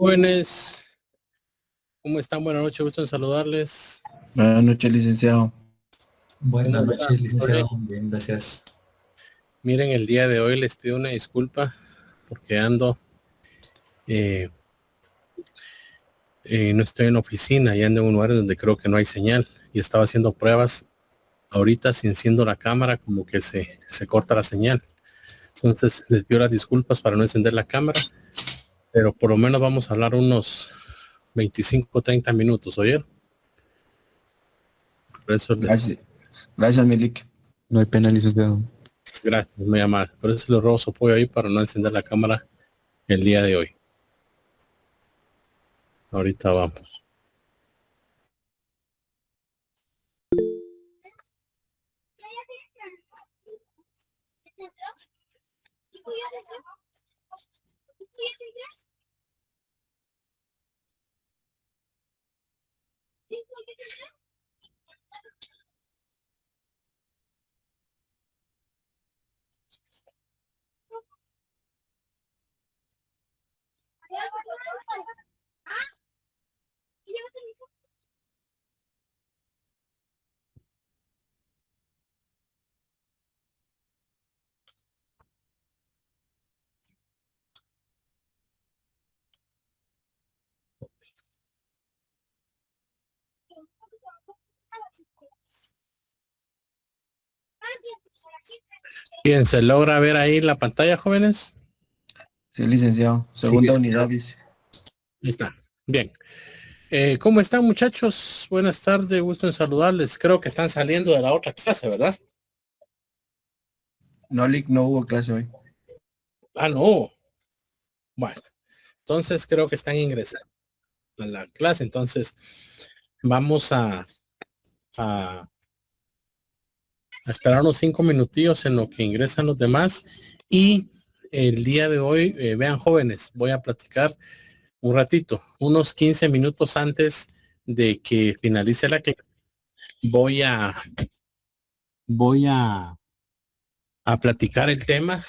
Jóvenes, ¿cómo están? Buenas noches, gusto en saludarles. Buenas noches, licenciado. ¿Cómo Buenas están? noches, ¿Todo bien? licenciado. Bien, gracias. Miren, el día de hoy les pido una disculpa porque ando, no estoy en oficina y ando en un lugar donde creo que no hay señal y estaba haciendo pruebas. Ahorita, sin enciendo la cámara, como que se corta la señal. Entonces les pido las disculpas para no encender la cámara, pero por lo menos vamos a hablar unos 25 o 30 minutos, ¿oyeron? Por eso Gracias, Milik. No hay pena, licenciado. gracias, muy amable. Por eso les robo su apoyo ahí para no encender la cámara el día de hoy. Ahorita vamos. Bien, ¿se logra ver ahí la pantalla, jóvenes? Sí, licenciado. Segunda Sí. unidad, dice. Ahí está. Bien. ¿Cómo están, muchachos? Buenas tardes, gusto en saludarles. Creo que están saliendo de la otra clase, ¿verdad? No, Lick, no hubo clase hoy. Ah, no. Bueno, entonces creo que están ingresando a la clase. Entonces vamos a esperar unos 5 minutillos en lo que ingresan los demás. Y el día de hoy, vean, jóvenes, voy a platicar un ratito, unos 15 minutos antes de que finalice la clase. Voy a platicar el tema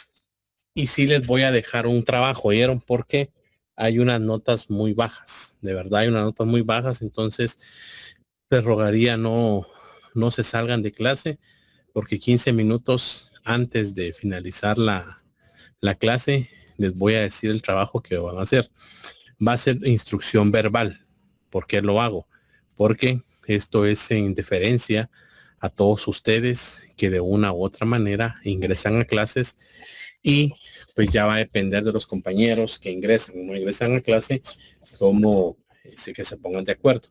y sí les voy a dejar un trabajo, ¿oyeron? Porque hay unas notas muy bajas, de verdad hay unas notas muy bajas, entonces les rogaría no se salgan de clase, porque 15 minutos antes de finalizar la clase les voy a decir el trabajo que van a hacer. Va a ser instrucción verbal. ¿Por qué lo hago? Porque esto es en deferencia a todos ustedes que de una u otra manera ingresan a clases y pues ya va a depender de los compañeros que ingresan o no ingresan a clase, cómo que se pongan de acuerdo.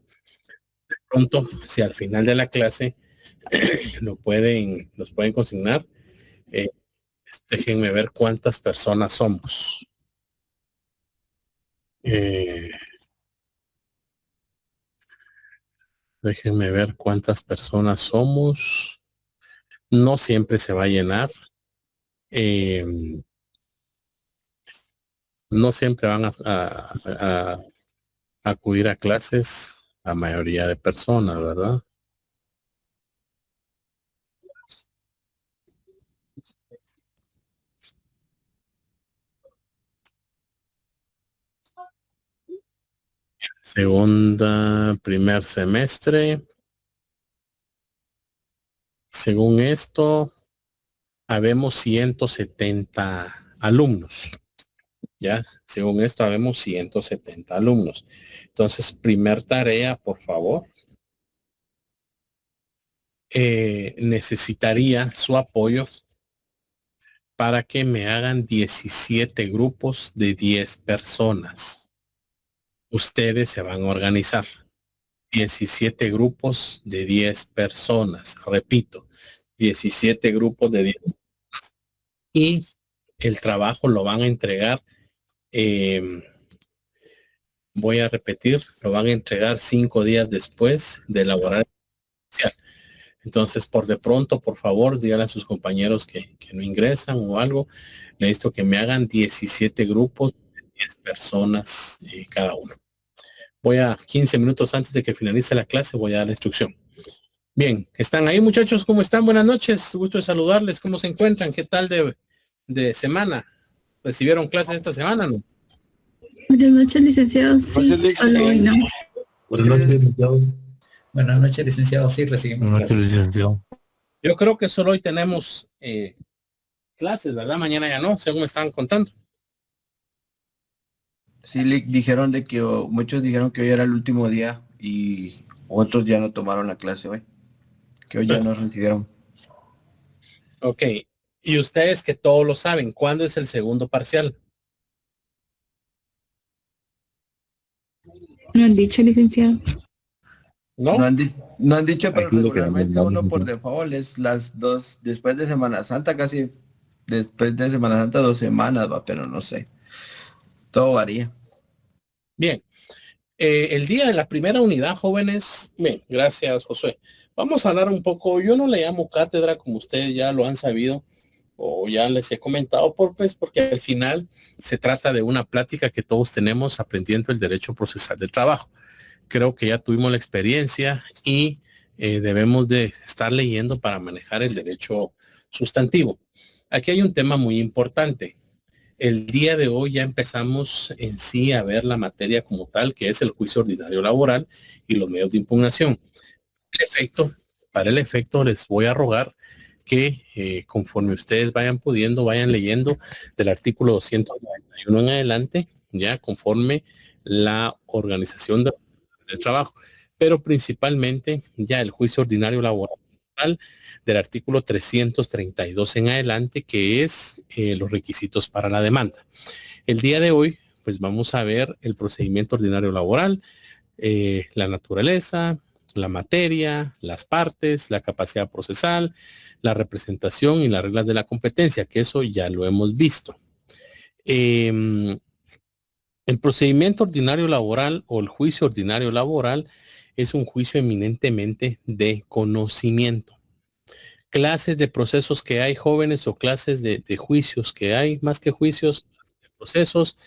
De pronto, si al final de la clase los pueden consignar, eh, déjenme ver cuántas personas somos. Eh, Déjenme ver cuántas personas somos. No siempre se va a llenar. Eh, no siempre van a acudir a clases la mayoría de personas, ¿verdad? Primer semestre. Según esto, habemos 170 alumnos. Ya, según esto, habemos 170 alumnos. Entonces, primer tarea, por favor. Necesitaría su apoyo para que me hagan 17 grupos de 10 personas. Ustedes se van a organizar. 17 grupos de 10 personas. Repito, 17 grupos de 10. Y el trabajo lo van a entregar, voy a repetir, lo van a entregar 5 días después de elaborar. Entonces, por de pronto, por favor, díganle a sus compañeros que no ingresan o algo. Necesito que me hagan 17 grupos de 10 personas cada uno. 15 minutos antes de que finalice la clase, voy a dar la instrucción. Bien, ¿están ahí, muchachos? ¿Cómo están? Buenas noches. Gusto de saludarles. ¿Cómo se encuentran? ¿Qué tal de semana? ¿Recibieron clases esta semana, no? Buenas noches, licenciado. Sí, solo hoy no. Buenas noches, licenciado. Buenas noches, licenciado. Sí, recibimos clases. licenciado. Yo creo que solo hoy tenemos clases, ¿verdad? Mañana ya no, según me estaban contando. Sí, dijeron de que muchos dijeron que hoy era el último día y otros ya no tomaron la clase hoy. Que hoy ya no recibieron. Ok. Y ustedes que todos lo saben, ¿cuándo es el segundo parcial? No han dicho, licenciado. ¿No? No han dicho, pero Aquí le regularmente quedamos uno dando, por sí. default es las dos, después de Semana Santa, casi después de Semana Santa 2 semanas, va, pero no sé. Todo varía. Bien. El día de la primera unidad, jóvenes, bien, gracias, Josué. Vamos a hablar un poco, yo no le llamo cátedra como ustedes ya lo han sabido o ya les he comentado, porque al final se trata de una plática que todos tenemos aprendiendo el derecho procesal del trabajo. Creo que ya tuvimos la experiencia y debemos de estar leyendo para manejar el derecho sustantivo. Aquí hay un tema muy importante. El día de hoy ya empezamos en sí a ver la materia como tal, que es el juicio ordinario laboral y los medios de impugnación. Para el efecto, les voy a rogar que conforme ustedes vayan pudiendo, vayan leyendo del artículo 291 en adelante, ya conforme la organización del trabajo, pero principalmente ya el juicio ordinario laboral del artículo 332 en adelante, que es los requisitos para la demanda. El día de hoy, pues vamos a ver el procedimiento ordinario laboral, la naturaleza, la materia, las partes, la capacidad procesal, la representación y las reglas de la competencia, que eso ya lo hemos visto. El procedimiento ordinario laboral o el juicio ordinario laboral es un juicio eminentemente de conocimiento. Clases de procesos que hay, jóvenes, o clases de juicios que hay, más que juicios, procesos.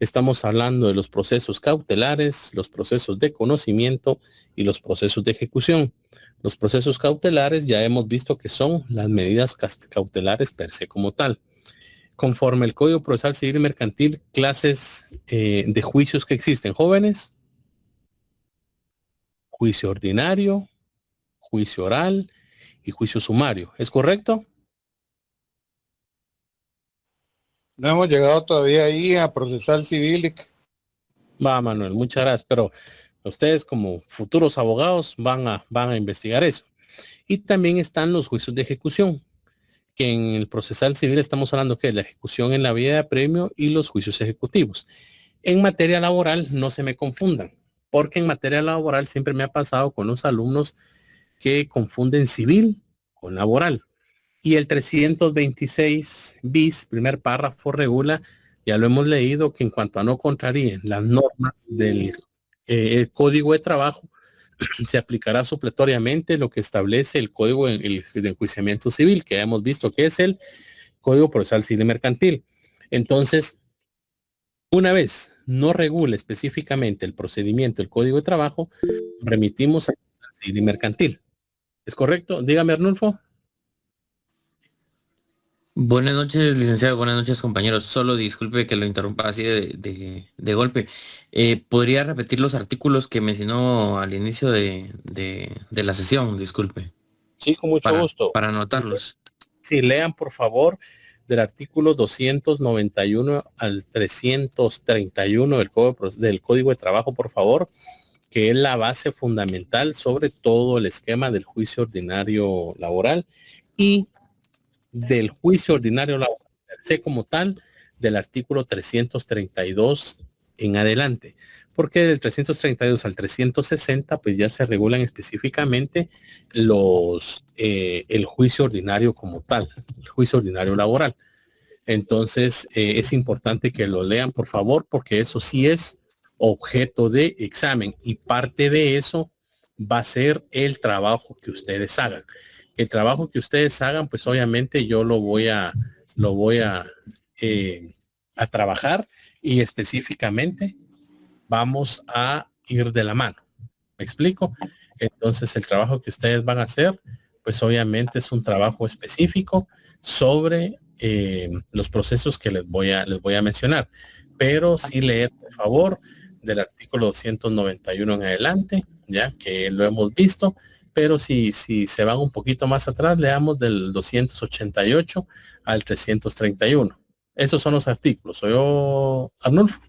Estamos hablando de los procesos cautelares, los procesos de conocimiento y los procesos de ejecución. Los procesos cautelares ya hemos visto que son las medidas cautelares per se como tal. Conforme el Código Procesal Civil y Mercantil, clases de juicios que existen, jóvenes: juicio ordinario, juicio oral y juicio sumario. ¿Es correcto? No hemos llegado todavía ahí a procesar civil. Va, Manuel, muchas gracias, pero ustedes como futuros abogados van a investigar eso. Y también están los juicios de ejecución, que en el procesal civil estamos hablando que es la ejecución en la vía de apremio y los juicios ejecutivos. En materia laboral, no se me confundan, porque en materia laboral siempre me ha pasado con los alumnos que confunden civil con laboral. Y el 326 bis, primer párrafo, regula, ya lo hemos leído, que en cuanto a no contraríen las normas del Código de Trabajo, se aplicará supletoriamente lo que establece el Código de Enjuiciamiento Civil, que ya hemos visto que es el Código Procesal Civil y Mercantil. Entonces, una vez no regule específicamente el procedimiento del Código de Trabajo, remitimos al Procesal Civil y Mercantil. ¿Es correcto? Dígame, Arnulfo. Buenas noches, licenciado. Buenas noches, compañeros. Solo disculpe que lo interrumpa así de golpe. ¿Podría repetir los artículos que mencionó al inicio de la sesión? Disculpe. Sí, con mucho gusto. Para anotarlos. Sí, lean por favor del artículo 291 al 331 del Código de Trabajo, por favor, que es la base fundamental sobre todo el esquema del juicio ordinario laboral y del juicio ordinario laboral, sé como tal, del artículo 332 en adelante, porque del 332 al 360 pues ya se regulan específicamente el juicio ordinario como tal, el juicio ordinario laboral. Entonces es importante que lo lean, por favor, porque eso sí es objeto de examen y parte de eso va a ser el trabajo que ustedes hagan. El trabajo que ustedes hagan, pues obviamente yo lo voy a trabajar y específicamente vamos a ir de la mano. ¿Me explico? Entonces el trabajo que ustedes van a hacer, pues obviamente es un trabajo específico sobre los procesos que les voy a mencionar. pero sí leer, por favor, del artículo 291 en adelante, ya que lo hemos visto, pero si se van un poquito más atrás, leamos del 288 al 331. Esos son los artículos. ¿Soy yo, Arnulfo?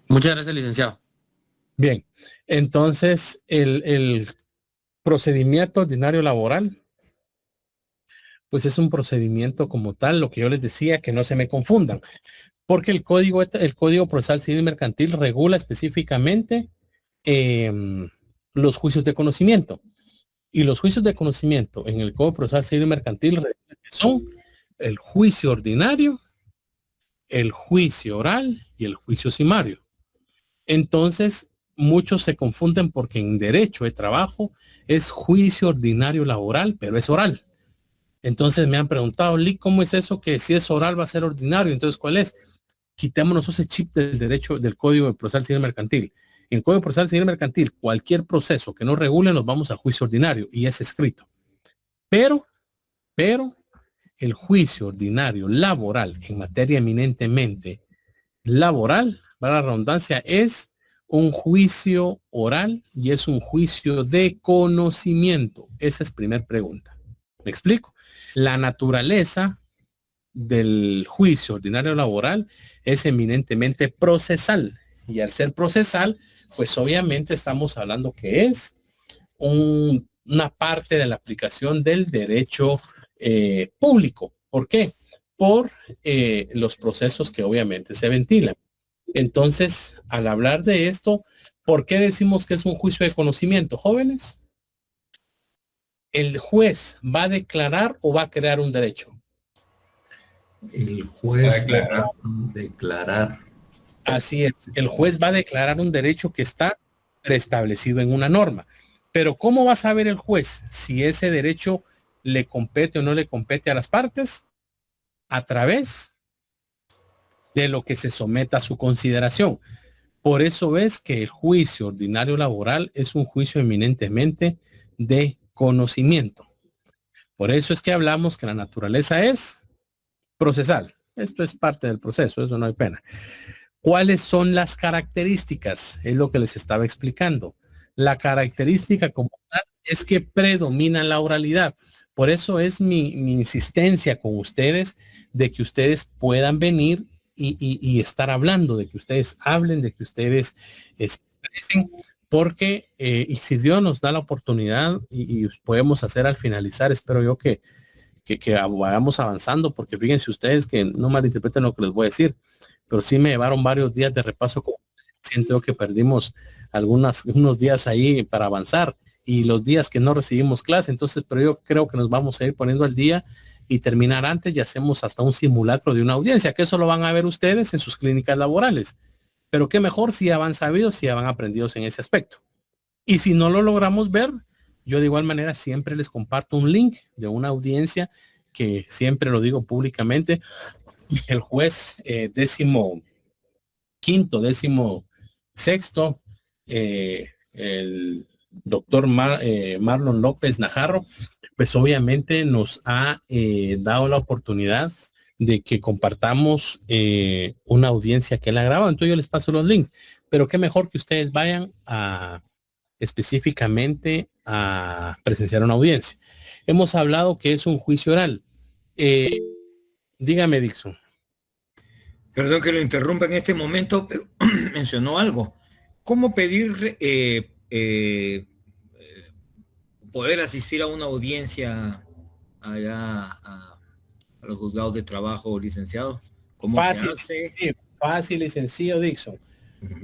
Muchas gracias, licenciado. Bien, entonces el procedimiento ordinario laboral, pues es un procedimiento como tal, lo que yo les decía, que no se me confundan, porque el Código Procesal Civil y Mercantil regula específicamente los juicios de conocimiento. Y los juicios de conocimiento en el Código Procesal Civil y Mercantil son el juicio ordinario, el juicio oral y el juicio sumario. Entonces, muchos se confunden porque en derecho de trabajo es juicio ordinario laboral, pero es oral. Entonces me han preguntado, Lee, ¿cómo es eso que si es oral va a ser ordinario? Entonces, ¿cuál es? Quitémonos ese chip del derecho del Código Procesal Civil Mercantil. En el Código Procesal Civil Mercantil, cualquier proceso que no regule, nos vamos al juicio ordinario y es escrito. Pero el juicio ordinario laboral en materia eminentemente laboral, para la redundancia, es un juicio oral y es un juicio de conocimiento. Esa es primera pregunta. ¿Me explico? La naturaleza del juicio ordinario laboral es eminentemente procesal y al ser procesal, pues obviamente estamos hablando que es una parte de la aplicación del derecho público. ¿Por qué? Por los procesos que obviamente se ventilan. Entonces, al hablar de esto, ¿por qué decimos que es un juicio de conocimiento, jóvenes? ¿El juez va a declarar o va a crear un derecho? El juez va a declarar. Así es, el juez va a declarar un derecho que está preestablecido en una norma. Pero ¿cómo va a saber el juez si ese derecho le compete o no le compete a las partes? A través de lo que se someta a su consideración. Por eso es que el juicio ordinario laboral es un juicio eminentemente de conocimiento. Por eso es que hablamos que la naturaleza es procesal. Esto es parte del proceso, eso no hay pena. ¿Cuáles son las características? Es lo que les estaba explicando. La característica como tal es que predomina la oralidad. Por eso es mi insistencia con ustedes de que ustedes puedan venir y estar hablando, de que ustedes hablen, de que ustedes expresen, porque y si Dios nos da la oportunidad y podemos hacer al finalizar, espero yo que vayamos avanzando, porque fíjense ustedes que no malinterpreten lo que les voy a decir, pero sí me llevaron varios días de repaso. Siento yo que perdimos unos días ahí para avanzar y los días que no recibimos clase. Entonces, pero yo creo que nos vamos a ir poniendo al día y terminar antes y hacemos hasta un simulacro de una audiencia, que eso lo van a ver ustedes en sus clínicas laborales. Pero qué mejor si ya van sabidos, si ya van aprendidos en ese aspecto. Y si no lo logramos ver, yo de igual manera siempre les comparto un link de una audiencia que siempre lo digo públicamente. El juez 15º, 16º, el doctor Marlon López Najarro, pues obviamente nos ha dado la oportunidad de que compartamos una audiencia que él ha grabado. Entonces yo les paso los links, pero qué mejor que ustedes vayan específicamente a presenciar una audiencia. Hemos hablado que es un juicio oral. Dígame, Dixon. Perdón que lo interrumpa en este momento, pero mencionó algo. ¿Cómo pedir poder asistir a una audiencia allá a los juzgados de trabajo, licenciado? ¿Cómo fácil, se hace? sí, fácil y sencillo, Dixon.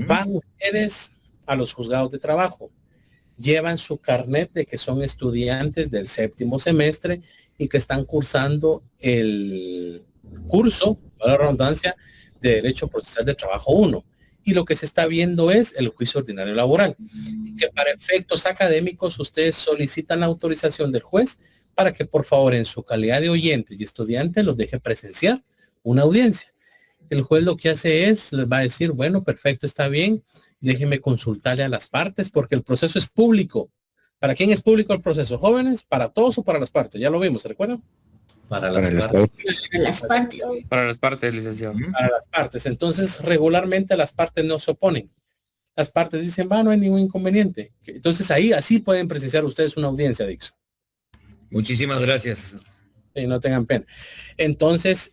Van ustedes a los juzgados de trabajo, llevan su carnet de que son estudiantes del 7º semestre y que están cursando el curso, para la redundancia, de Derecho Procesal de Trabajo 1. Y lo que se está viendo es el juicio ordinario laboral. Y que para efectos académicos ustedes solicitan la autorización del juez para que por favor en su calidad de oyentes y estudiantes los deje presenciar una audiencia. El juez lo que hace es, les va a decir, bueno, perfecto, está bien, déjeme consultarle a las partes porque el proceso es público. ¿Para quién es público el proceso? ¿Jóvenes? ¿Para todos o para las partes? Ya lo vimos, ¿se recuerdan? Para Para las las partes. Las partes. Para las partes, licenciado. Para las partes. Entonces, regularmente las partes no se oponen. Las partes dicen, va, no hay ningún inconveniente. Entonces ahí, así pueden precisar ustedes una audiencia, Dixon. Muchísimas gracias. Sí, no tengan pena. Entonces,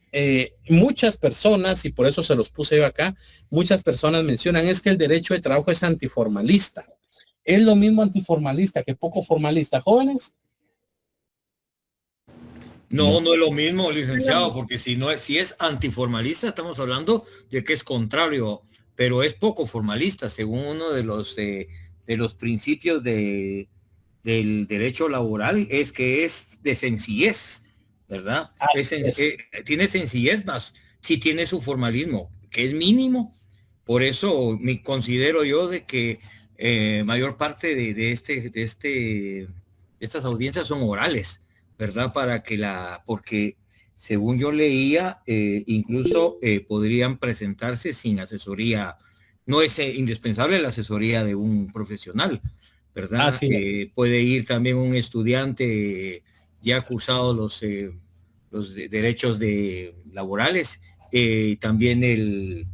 muchas personas, y por eso se los puse yo acá, muchas personas mencionan es que el derecho de trabajo es antiformalista. ¿Es lo mismo antiformalista que poco formalista, jóvenes? No, no es lo mismo, licenciado, porque si es antiformalista, estamos hablando de que es contrario, pero es poco formalista, según uno de los principios del derecho laboral, es que es de sencillez, ¿verdad? Tiene sencillez más, si tiene su formalismo, que es mínimo. Por eso me considero yo de que mayor parte de estas audiencias son orales, ¿verdad? Porque según yo leía, incluso podrían presentarse sin asesoría. No es indispensable la asesoría de un profesional, ¿verdad? Puede ir también un estudiante ya cursado los derechos laborales, también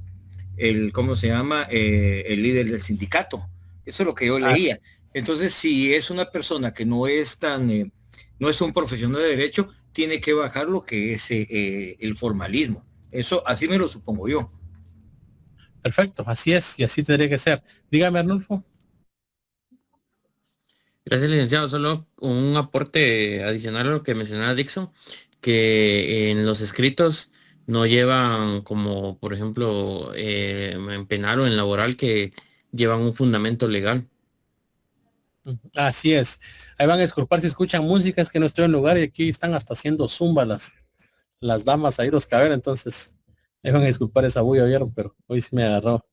¿cómo se llama? El líder del sindicato. Eso es lo que yo leía. Entonces, si es una persona que no es no es un profesional de derecho, tiene que bajar lo que es el formalismo. Eso, así me lo supongo yo. Perfecto, así es, y así tendría que ser. Dígame, Arnulfo. Gracias, licenciado. Solo un aporte adicional a lo que mencionaba Dixon, que en los escritos no llevan como, por ejemplo, en penal o en laboral, que llevan un fundamento legal. Así es. Ahí van a disculpar si escuchan música, es que no estoy en lugar y aquí están hasta haciendo zumba las damas ahí, los caber, entonces ahí van a disculpar esa bulla, ¿vieron? Pero hoy sí me agarró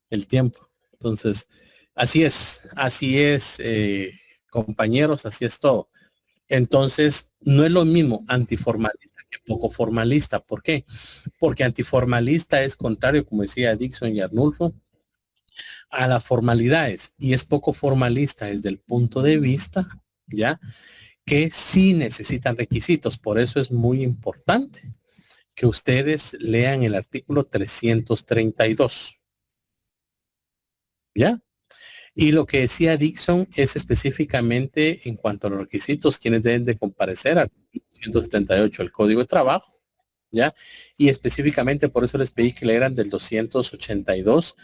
el tiempo. Entonces, así es, compañeros, así es todo. Entonces, no es lo mismo antiformalista que poco formalista. ¿Por qué? Porque antiformalista es contrario, como decía Dixon y Arnulfo, a las formalidades, y es poco formalista desde el punto de vista, ¿ya? Que sí necesitan requisitos. Por eso es muy importante que ustedes lean el artículo 332. ¿Ya? Y lo que decía Dixon es específicamente en cuanto a los requisitos, quienes deben de comparecer al 178 el Código de Trabajo, ¿ya? Y específicamente por eso les pedí que leeran del 282,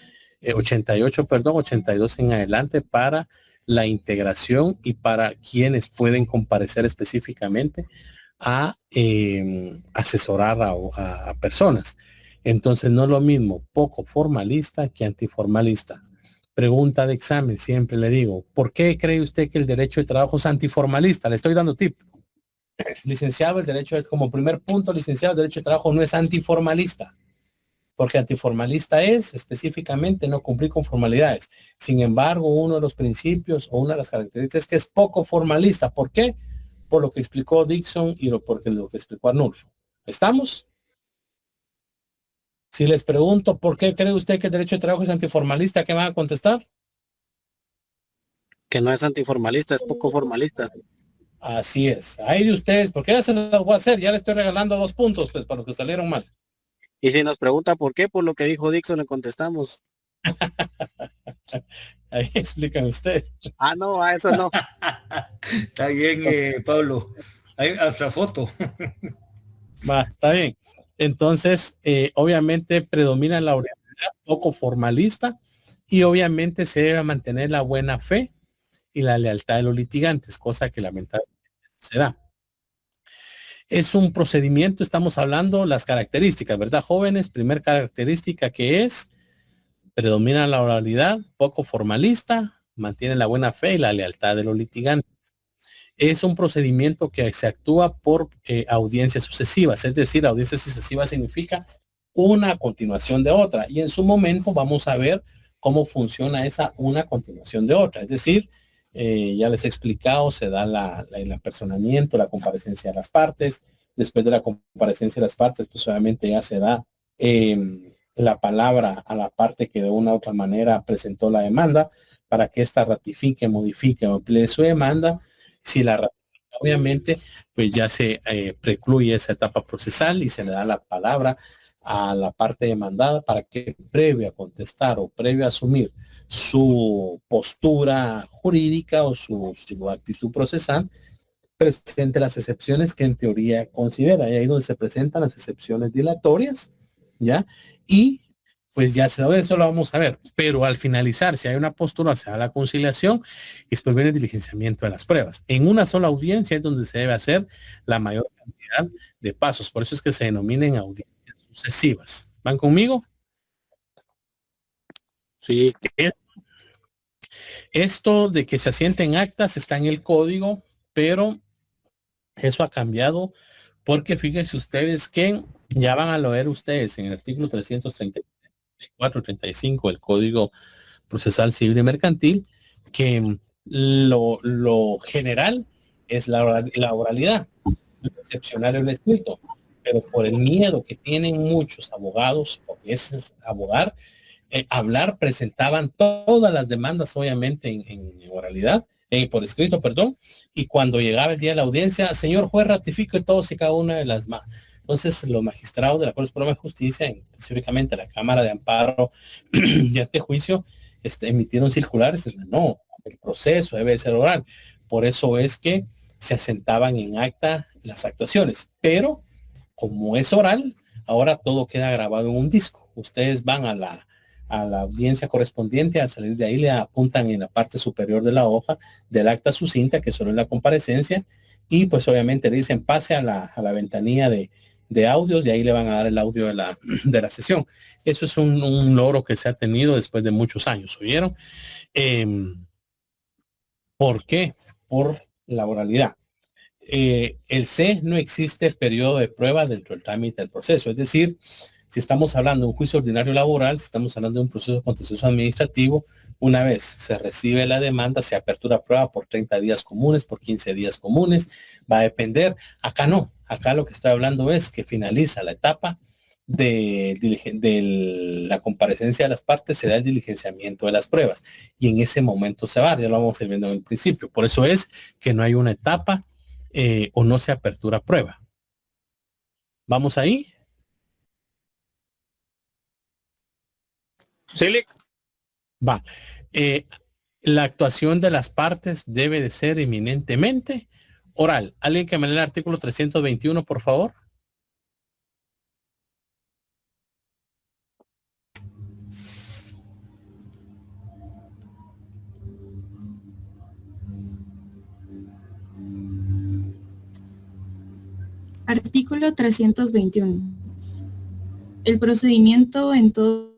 82 en adelante para la integración y para quienes pueden comparecer específicamente a asesorar a personas. Entonces no es lo mismo poco formalista que antiformalista. Pregunta de examen, siempre le digo, ¿por qué cree usted que el derecho de trabajo es antiformalista? Le estoy dando tip. Licenciado, el derecho como primer punto, licenciado, el derecho de trabajo no es antiformalista, porque antiformalista es específicamente no cumplir con formalidades. Sin embargo, uno de los principios o una de las características es que es poco formalista. ¿Por qué? Por lo que explicó Dixon y lo que explicó Arnulfo. ¿Estamos? Si les pregunto, ¿por qué cree usted que el derecho de trabajo es antiformalista? ¿Qué van a contestar? Que no es antiformalista, es poco formalista. Así es. Ahí de ustedes, porque ya se los voy a hacer, ya les estoy regalando 2 puntos, pues, para los que salieron mal. Y si nos pregunta por qué, por lo que dijo Dixon, le contestamos. Ahí explican ustedes. Ah, no, a eso no. Está bien, Pablo. Hay hasta foto. Va, está bien. Entonces, obviamente predomina la oralidad poco formalista y obviamente se debe mantener la buena fe y la lealtad de los litigantes, cosa que lamentablemente no se da. Es un procedimiento, estamos hablando las características, ¿verdad, jóvenes? Primer característica que es, predomina la oralidad, poco formalista, mantiene la buena fe y la lealtad de los litigantes. Es un procedimiento que se actúa por audiencias sucesivas, es decir, audiencias sucesivas significa una a continuación de otra, y en su momento vamos a ver cómo funciona esa una a continuación de otra, es decir, ya les he explicado, se da el apersonamiento, la comparecencia de las partes, después de la comparecencia de las partes, pues obviamente ya se da la palabra a la parte que de una u otra manera presentó la demanda, para que ésta ratifique, modifique o emplee su demanda. Si la ratifica obviamente, pues ya se precluye esa etapa procesal y se le da la palabra a la parte demandada para que previo a contestar o previo a asumir su postura jurídica o su actitud procesal, presente las excepciones que en teoría considera. Y ahí donde se presentan las excepciones dilatorias, ¿ya? Y pues ya eso lo vamos a ver. Pero al finalizar, si hay una postura, se da la conciliación y después viene el diligenciamiento de las pruebas. En una sola audiencia es donde se debe hacer la mayor cantidad de pasos. Por eso es que se denominan audiencias sucesivas. ¿Van conmigo? Sí. Esto de que se asienten actas está en el código, pero eso ha cambiado porque fíjense ustedes que ya van a leer ustedes en el artículo 334-35 del Código Procesal Civil y Mercantil que lo general es la oralidad, lo excepcional es el escrito, pero por el miedo que tienen muchos abogados, porque es abogar, hablar, presentaban todas las demandas obviamente en oralidad, por escrito, perdón, y cuando llegaba el día de la audiencia, señor juez, ratifique todos y cada una de las más. Entonces, los magistrados de la Corte Suprema de Justicia, específicamente la Cámara de Amparo y este juicio, emitieron circulares. No, el proceso debe ser oral. Por eso es que se asentaban en acta las actuaciones. Pero, como es oral, ahora todo queda grabado en un disco. Ustedes van a la audiencia correspondiente, al salir de ahí le apuntan en la parte superior de la hoja del acta sucinta, que solo es la comparecencia, y pues obviamente le dicen pase a la ventanilla de audios y ahí le van a dar el audio de la sesión. Eso es un logro que se ha tenido después de muchos años, ¿oyeron? ¿Por qué? Por la oralidad. El C, no existe el periodo de prueba dentro del trámite del proceso, es decir, si estamos hablando de un juicio ordinario laboral, si estamos hablando de un proceso contencioso administrativo, una vez se recibe la demanda, se apertura prueba por 30 días comunes, por 15 días comunes, va a depender. Acá no, acá lo que estoy hablando es que finaliza la etapa de la comparecencia de las partes, se da el diligenciamiento de las pruebas y en ese momento se va, ya lo vamos a ir viendo en el principio. Por eso es que no hay una etapa o no se apertura prueba. ¿Vamos ahí? Sí. Va. La actuación de las partes debe de ser eminentemente oral. ¿Alguien que me lea el artículo 321, por favor? Artículo 321. El procedimiento en todo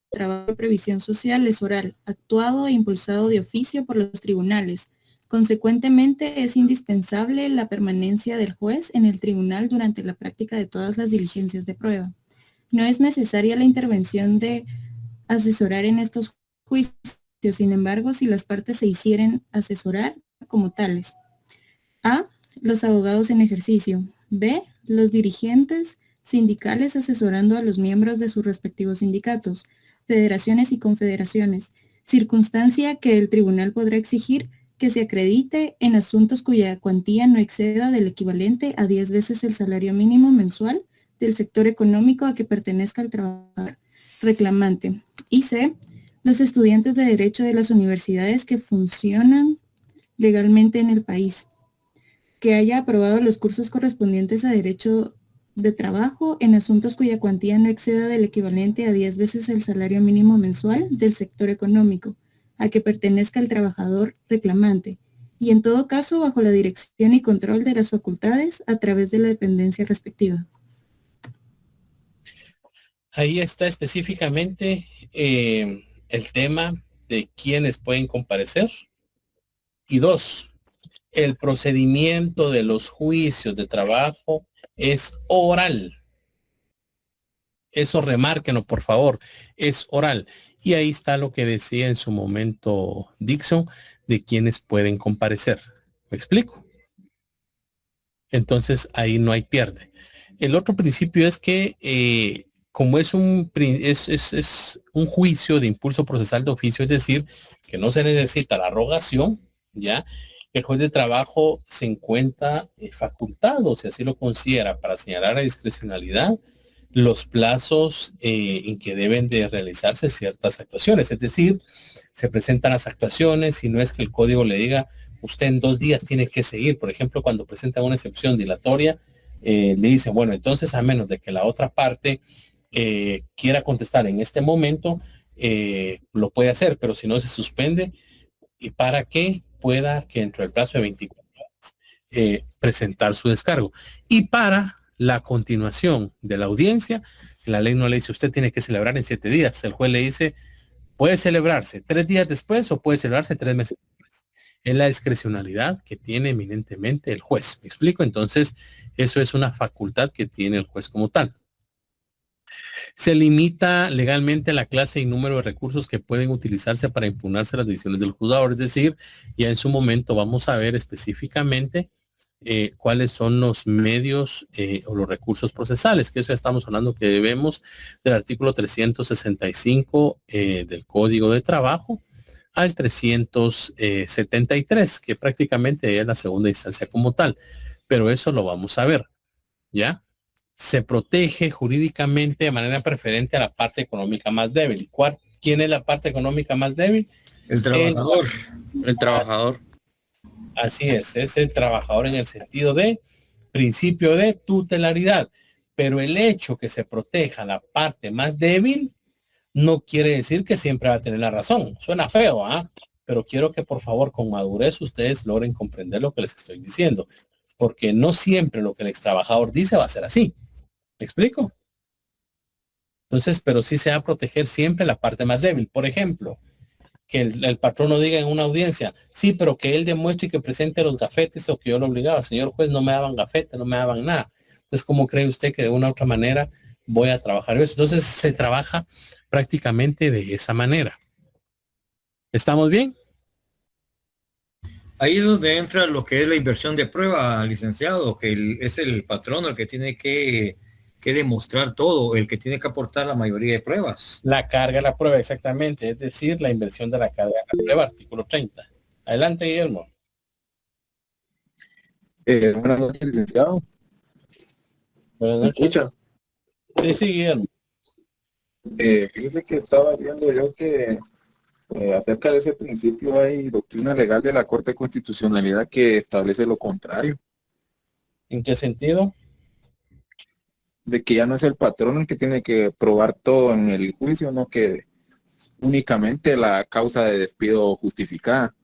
trabajo de previsión social es oral, actuado e impulsado de oficio por los tribunales. Consecuentemente, es indispensable la permanencia del juez en el tribunal durante la práctica de todas las diligencias de prueba. No es necesaria la intervención de asesorar en estos juicios, sin embargo, si las partes se hicieren asesorar como tales. A. Los abogados en ejercicio. B. Los dirigentes sindicales asesorando a los miembros de sus respectivos sindicatos, federaciones y confederaciones, circunstancia que el tribunal podrá exigir que se acredite en asuntos cuya cuantía no exceda del equivalente a 10 veces el salario mínimo mensual del sector económico a que pertenezca el trabajador reclamante. Y C. Los estudiantes de derecho de las universidades que funcionan legalmente en el país, que haya aprobado los cursos correspondientes a derecho de trabajo en asuntos cuya cuantía no exceda del equivalente a 10 veces el salario mínimo mensual del sector económico a que pertenezca el trabajador reclamante, y en todo caso bajo la dirección y control de las facultades a través de la dependencia respectiva. Ahí está específicamente el tema de quiénes pueden comparecer. Y 2, el procedimiento de los juicios de trabajo es oral. Eso remárquenlo, por favor, es oral. Y ahí está lo que decía en su momento Dixon de quienes pueden comparecer. ¿Me explico? Entonces ahí no hay pierde. El otro principio es que como es un juicio de impulso procesal de oficio, es decir, que no se necesita la rogación, ¿ya? El juez de trabajo se encuentra facultado, si así lo considera, para señalar a discrecionalidad los plazos en que deben de realizarse ciertas actuaciones. Es decir, se presentan las actuaciones y no es que el código le diga, usted en 2 días tiene que seguir. Por ejemplo, cuando presenta una excepción dilatoria, le dice, bueno, entonces a menos de que la otra parte quiera contestar en este momento, lo puede hacer, pero si no se suspende, y para que pueda que dentro del plazo de 24 horas presentar su descargo. Y para la continuación de la audiencia, la ley no le dice, usted tiene que celebrar en 7 días. El juez le dice, puede celebrarse 3 días después o puede celebrarse 3 meses después. Es la discrecionalidad que tiene eminentemente el juez. ¿Me explico? Entonces, eso es una facultad que tiene el juez como tal. Se limita legalmente la clase y número de recursos que pueden utilizarse para impugnarse las decisiones del juzgador. Es decir, ya en su momento vamos a ver específicamente cuáles son los medios o los recursos procesales, que eso ya estamos hablando que debemos del artículo 365 del Código de Trabajo al 373, que prácticamente es la segunda instancia como tal. Pero eso lo vamos a ver, ¿ya? Se protege jurídicamente de manera preferente a la parte económica más débil. ¿Quién es la parte económica más débil? El trabajador. El trabajador. Así es el trabajador en el sentido de principio de tutelaridad. Pero el hecho que se proteja la parte más débil no quiere decir que siempre va a tener la razón. Suena feo, ¿ah? Pero quiero que por favor con madurez ustedes logren comprender lo que les estoy diciendo. Porque no siempre lo que el ex trabajador dice va a ser así. ¿Me explico? Entonces, pero sí se va a proteger siempre la parte más débil. Por ejemplo, que el patrón no diga en una audiencia, sí, pero que él demuestre y que presente los gafetes o que yo lo obligaba. Señor juez, no me daban gafete, no me daban nada. Entonces, ¿cómo cree usted que de una u otra manera voy a trabajar eso? Entonces, se trabaja prácticamente de esa manera. ¿Estamos bien? Ahí es donde entra lo que es la inversión de prueba, licenciado, que es el patrón el que tiene que demostrar todo, el que tiene que aportar la mayoría de pruebas. La carga de la prueba, exactamente, es decir, la inversión de la carga de la prueba, artículo 30. Adelante, Guillermo. Buenas noches, licenciado. Buenas ¿Me noches. escucha? Sí, Guillermo. Fíjese que estaba viendo yo que acerca de ese principio hay doctrina legal de la Corte de Constitucionalidad que establece lo contrario. ¿En qué sentido? De que ya no es el patrón el que tiene que probar todo en el juicio, no que únicamente la causa de despido justificada.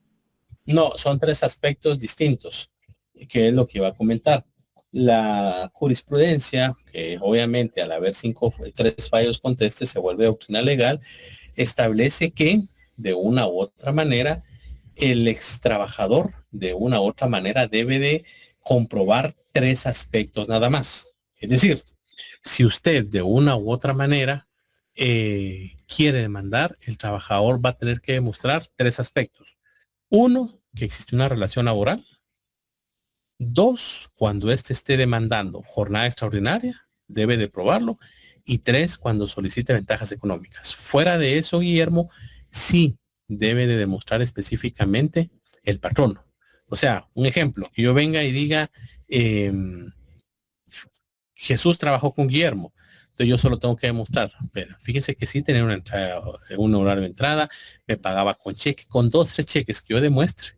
No, son 3 aspectos distintos, que es lo que iba a comentar. La jurisprudencia, que obviamente al haber 3 fallos contestes se vuelve doctrina legal, establece que de una u otra manera el ex trabajador de una u otra manera debe de comprobar 3 aspectos nada más. Es decir, si usted de una u otra manera quiere demandar, el trabajador va a tener que demostrar 3 aspectos. 1, que existe una relación laboral. 2, cuando éste esté demandando jornada extraordinaria, debe de probarlo. Y 3, cuando solicite ventajas económicas. Fuera de eso, Guillermo, sí debe de demostrar específicamente el patrono. O sea, un ejemplo, que yo venga y diga, Jesús trabajó con Guillermo. Entonces yo solo tengo que demostrar, pero fíjese que sí tenía una entrada, un horario de entrada, me pagaba con cheque, con 2, 3 cheques que yo demuestre,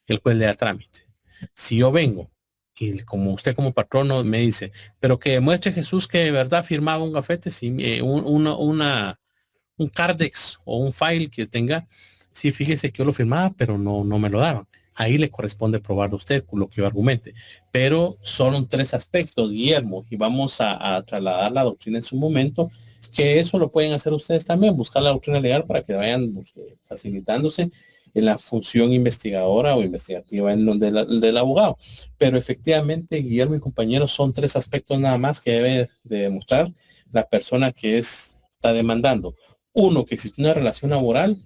el juez le da trámite. Si yo vengo y como usted como patrono me dice, pero que demuestre Jesús que de verdad firmaba un gafete, sí, un Cardex o un file que tenga, sí, fíjese que yo lo firmaba, pero no me lo daban. Ahí le corresponde probar a usted con lo que yo argumente. Pero son 3 aspectos, Guillermo, y vamos a trasladar la doctrina en su momento, que eso lo pueden hacer ustedes también, buscar la doctrina legal para que vayan facilitándose en la función investigadora o investigativa del abogado. Pero efectivamente, Guillermo y compañeros, son 3 aspectos nada más que debe de demostrar la persona que está demandando. 1, que existe una relación laboral.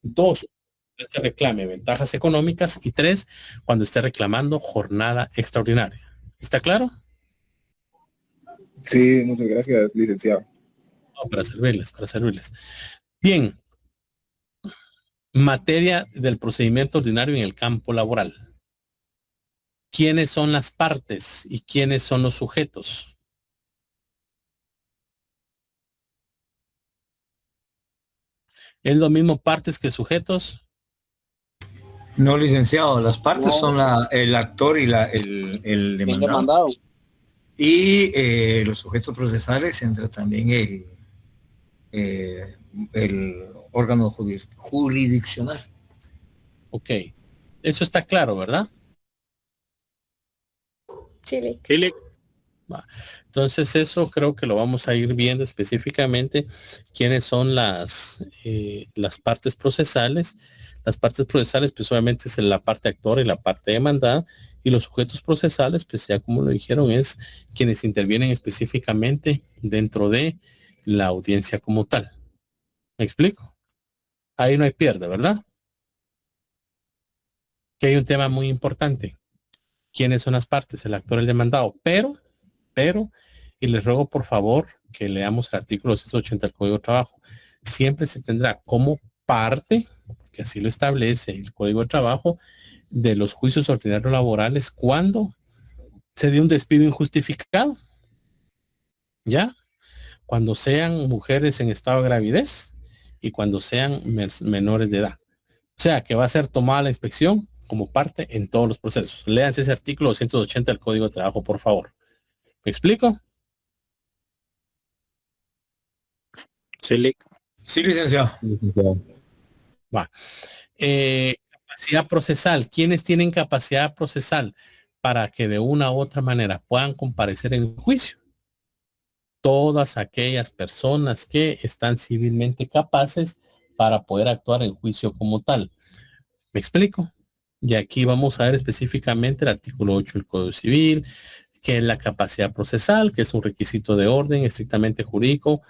2, este reclame ventajas económicas. Y 3, cuando esté reclamando jornada extraordinaria. ¿Está claro? Sí, muchas gracias, licenciado. No, para servirles. Bien. Materia del procedimiento ordinario en el campo laboral. ¿quiénes son las partes y quiénes son los sujetos? ¿Es lo mismo partes que sujetos? No, licenciado, las partes son el actor y el demandado. Y los sujetos procesales entra también el órgano jurisdiccional. Ok, eso está claro, ¿verdad? Chile. Entonces eso creo que lo vamos a ir viendo específicamente quiénes son las partes procesales. Las partes procesales pues obviamente es la parte actora y la parte demandada, y los sujetos procesales pues ya como lo dijeron es quienes intervienen específicamente dentro de la audiencia como tal. ¿Me explico? Ahí no hay pierde, ¿verdad? Que hay un tema muy importante. ¿Quiénes son las partes? El actor, el demandado. Pero, y les ruego por favor que leamos el artículo 180 del Código de Trabajo. Siempre se tendrá como parte, que así lo establece el Código de Trabajo, de los juicios ordinarios laborales cuando se dio un despido injustificado. ¿Ya? Cuando sean mujeres en estado de gravidez y cuando sean menores de edad. O sea, que va a ser tomada la inspección como parte en todos los procesos. Léanse ese artículo 280 del Código de Trabajo, por favor. ¿Me explico? Sí, licenciado. Va. Capacidad procesal. ¿Quiénes tienen capacidad procesal para que de una u otra manera puedan comparecer en juicio? Todas aquellas personas que están civilmente capaces para poder actuar en juicio como tal. ¿Me explico? Y aquí vamos a ver específicamente el artículo 8 del Código Civil, que es la capacidad procesal, que es un requisito de orden estrictamente jurídico,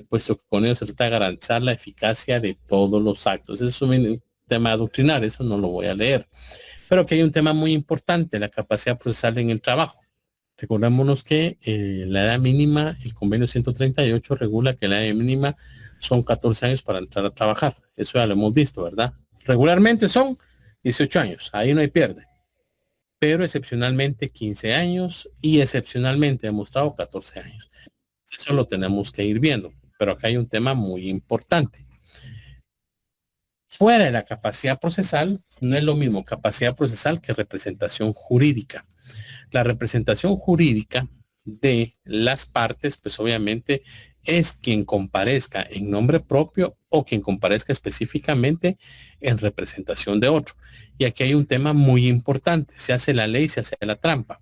puesto que con ello se trata de garantizar la eficacia de todos los actos. Eso es un tema doctrinal, eso no lo voy a leer. Pero que hay un tema muy importante, la capacidad procesal en el trabajo. Recordémonos que la edad mínima, el convenio 138 regula que la edad mínima son 14 años para entrar a trabajar. Eso ya lo hemos visto, ¿verdad? Regularmente son 18 años, ahí no hay pierde. Pero excepcionalmente 15 años y excepcionalmente demostrado 14 años. Eso lo tenemos que ir viendo. Pero acá hay un tema muy importante. Fuera de la capacidad procesal, no es lo mismo capacidad procesal que representación jurídica. La representación jurídica de las partes, pues obviamente es quien comparezca en nombre propio o quien comparezca específicamente en representación de otro. Y aquí hay un tema muy importante. Se hace la ley, se hace la trampa.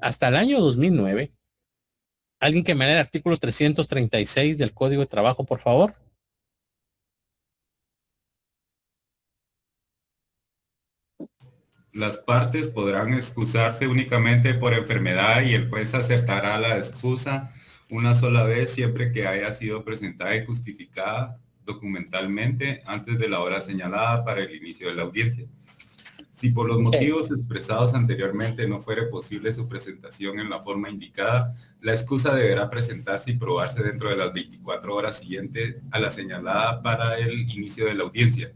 Hasta el año 2009, alguien que me lea el artículo 336 del Código de Trabajo, por favor. Las partes podrán excusarse únicamente por enfermedad y el juez aceptará la excusa una sola vez siempre que haya sido presentada y justificada documentalmente antes de la hora señalada para el inicio de la audiencia. Si por los motivos expresados anteriormente no fuere posible su presentación en la forma indicada, la excusa deberá presentarse y probarse dentro de las 24 horas siguientes a la señalada para el inicio de la audiencia.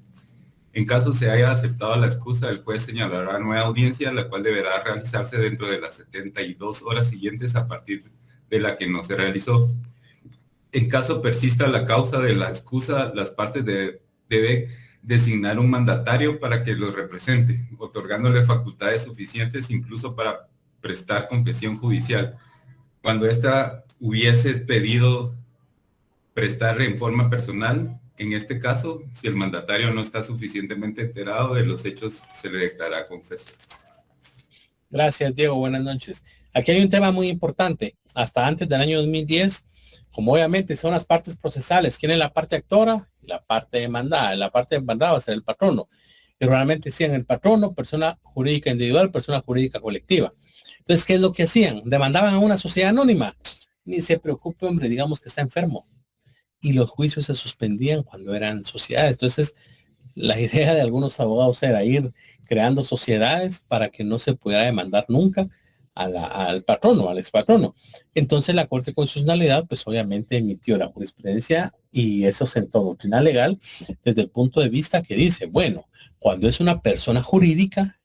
En caso se haya aceptado la excusa, el juez señalará nueva audiencia, la cual deberá realizarse dentro de las 72 horas siguientes a partir de la que no se realizó. En caso persista la causa de la excusa, las partes deben designar un mandatario para que lo represente, otorgándole facultades suficientes incluso para prestar confesión judicial. Cuando ésta hubiese pedido prestar en forma personal, en este caso, si el mandatario no está suficientemente enterado de los hechos, se le declara confeso. Gracias, Diego. Buenas noches. Aquí hay un tema muy importante. Hasta antes del año 2010, como obviamente son las partes procesales, ¿quién es la parte actora? La parte demandada. La parte demandada va a ser el patrono. Y realmente decían el patrono, persona jurídica individual, persona jurídica colectiva. Entonces, ¿qué es lo que hacían? Demandaban a una sociedad anónima. Ni se preocupe, hombre, digamos que está enfermo. Y los juicios se suspendían cuando eran sociedades. Entonces, la idea de algunos abogados era ir creando sociedades para que no se pudiera demandar nunca al patrono, al expatrono. Entonces, la Corte de Constitucionalidad, pues obviamente emitió la jurisprudencia y eso sentó doctrina legal desde el punto de vista que dice, bueno, cuando es una persona jurídica,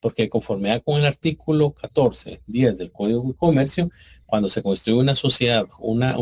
porque conforme con el artículo 14.10 del Código de Comercio, cuando se construye una sociedad, una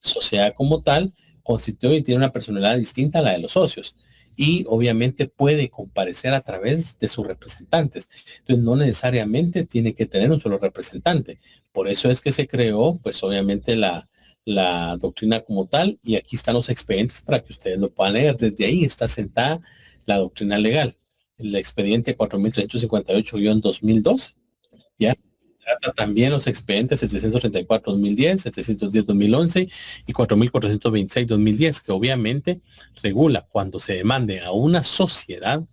sociedad como tal, constituye y tiene una personalidad distinta a la de los socios. Y obviamente puede comparecer a través de sus representantes. Entonces no necesariamente tiene que tener un solo representante. Por eso es que se creó, pues obviamente la doctrina como tal, y aquí están los expedientes para que ustedes lo puedan leer. Desde ahí está sentada la doctrina legal. El expediente 4358-2012, ¿ya? Trata también los expedientes 734-2010, 710-2011 y 4426-2010, que obviamente regula cuando se demande a una sociedad,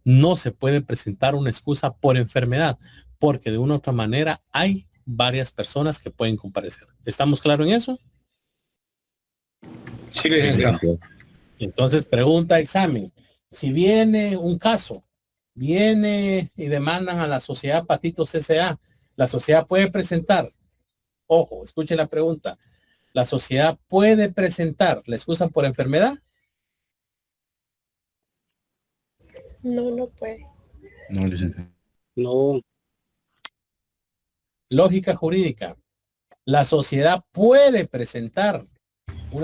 no se puede presentar una excusa por enfermedad, porque de una u otra manera hay varias personas que pueden comparecer. ¿Estamos claros en eso? Sí, licenciado. Entonces, pregunta examen. Si viene un caso, viene y demandan a la sociedad Patitos S.A., la sociedad puede presentar, ojo, escuche la pregunta, ¿la sociedad puede presentar la excusa por enfermedad? No, no puede. No, licenciado. No. Lógica jurídica. La sociedad puede presentar.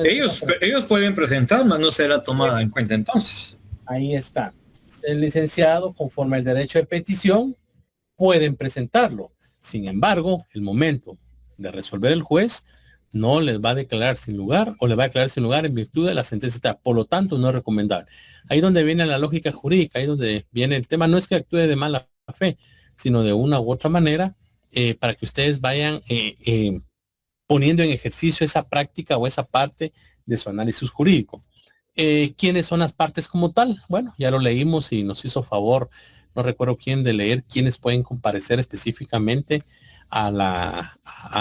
Ellos pueden presentar, mas no será tomada en cuenta entonces. Ahí está. El licenciado, conforme al derecho de petición, pueden presentarlo. Sin embargo, el momento de resolver el juez no les va a declarar sin lugar o le va a declarar sin lugar en virtud de la sentencia. Por lo tanto, no es recomendable. Ahí donde viene la lógica jurídica, ahí donde viene el tema. No es que actúe de mala fe, sino de una u otra manera para que ustedes vayan poniendo en ejercicio esa práctica o esa parte de su análisis jurídico. ¿Quiénes son las partes como tal? Bueno, ya lo leímos y nos hizo favor, no recuerdo quién, de leer quiénes pueden comparecer específicamente a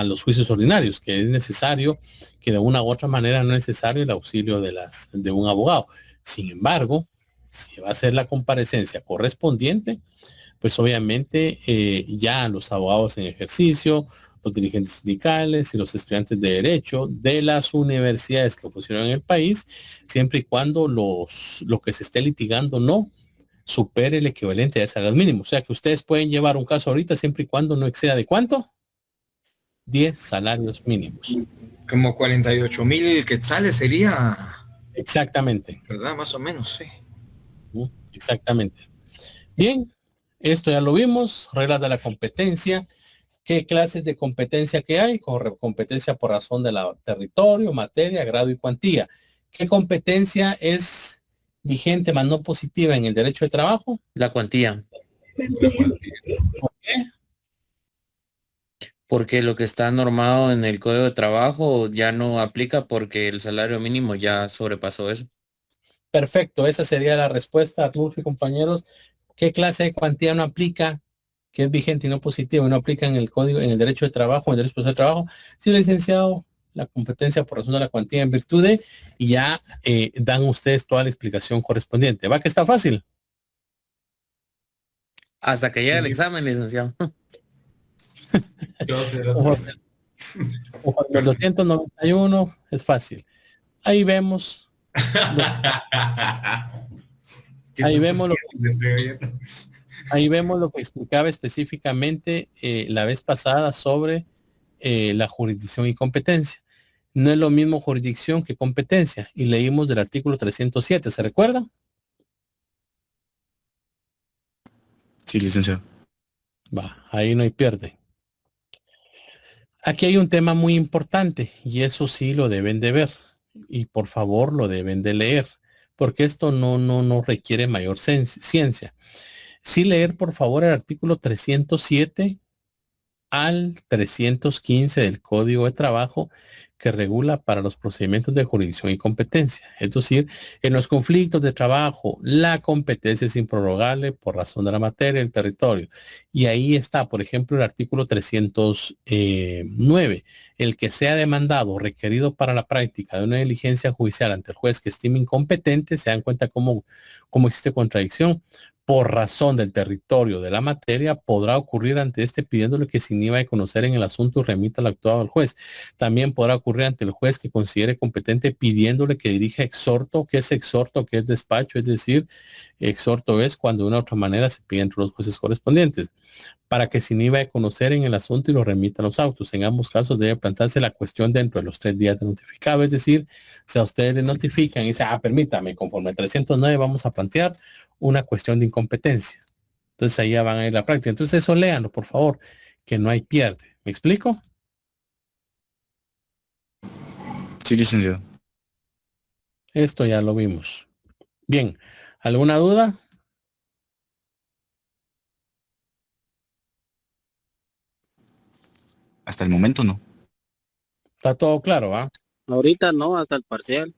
los juicios ordinarios, que es necesario, que de una u otra manera no es necesario el auxilio de un abogado. Sin embargo, si va a ser la comparecencia correspondiente, pues obviamente ya los abogados en ejercicio, los dirigentes sindicales y los estudiantes de derecho de las universidades que pusieron en el país, siempre y cuando lo que se esté litigando no supere el equivalente a salarios mínimos. O sea que ustedes pueden llevar un caso ahorita siempre y cuando no exceda de ¿cuánto? 10 salarios mínimos. Como 48,000 quetzales sería. Exactamente. ¿Verdad? Más o menos, sí. Exactamente. Bien, esto ya lo vimos, reglas de la competencia. ¿Qué clases de competencia que hay? Competencia por razón de la territorio, materia, grado y cuantía. ¿Qué competencia es vigente más no positiva en el derecho de trabajo? La cuantía. ¿Por qué? Porque lo que está normado en el Código de Trabajo ya no aplica porque el salario mínimo ya sobrepasó eso. Perfecto, esa sería la respuesta, Arnulfo y compañeros. ¿Qué clase de cuantía no aplica? Que es vigente y no positivo, y no aplica en el código, en el derecho de trabajo, en el derecho de trabajo? Sí, licenciado, la competencia por razón de la cuantía en virtud de, y ya dan ustedes toda la explicación correspondiente. ¿Va que está fácil? Hasta que llegue el examen, licenciado. Ojo, el 291 es fácil. Ahí vemos. Ahí vemos lo que explicaba específicamente la vez pasada sobre la jurisdicción y competencia. No es lo mismo jurisdicción que competencia. Y leímos del artículo 307. ¿Se recuerdan? Sí, licenciado. Va, ahí no hay pierde. Aquí hay un tema muy importante y eso sí lo deben de ver. Y por favor lo deben de leer. Porque esto no requiere mayor ciencia. Sí leer, por favor, el artículo 307 al 315 del Código de Trabajo que regula para los procedimientos de jurisdicción y competencia. Es decir, en los conflictos de trabajo, la competencia es improrrogable por razón de la materia del territorio. Y ahí está, por ejemplo, el artículo 309. El que sea demandado o requerido para la práctica de una diligencia judicial ante el juez que estime incompetente, se dan cuenta cómo existe contradicción. por razón del territorio de la materia, podrá ocurrir ante este pidiéndole que se inhiba de conocer en el asunto y remita al actuado al juez. También podrá ocurrir ante el juez que considere competente pidiéndole que dirija exhorto, que es exhorto, que es despacho, es decir, exhorto es cuando de una u otra manera se pide entre los jueces correspondientes, para que se inhiba de conocer en el asunto y lo remita a los autos. En ambos casos debe plantearse la cuestión dentro de los 3 días de notificado, es decir, si a ustedes le notifican y dicen, permítame, conforme al 309 vamos a plantear una cuestión de incompetencia. Entonces ahí ya van a ir a la práctica. Entonces eso léanlo, por favor, que no hay pierde. ¿Me explico? Sí, licenciado. Esto ya lo vimos. Bien, ¿alguna duda? Hasta el momento no. Está todo claro, ¿va? Ahorita no, hasta el parcial.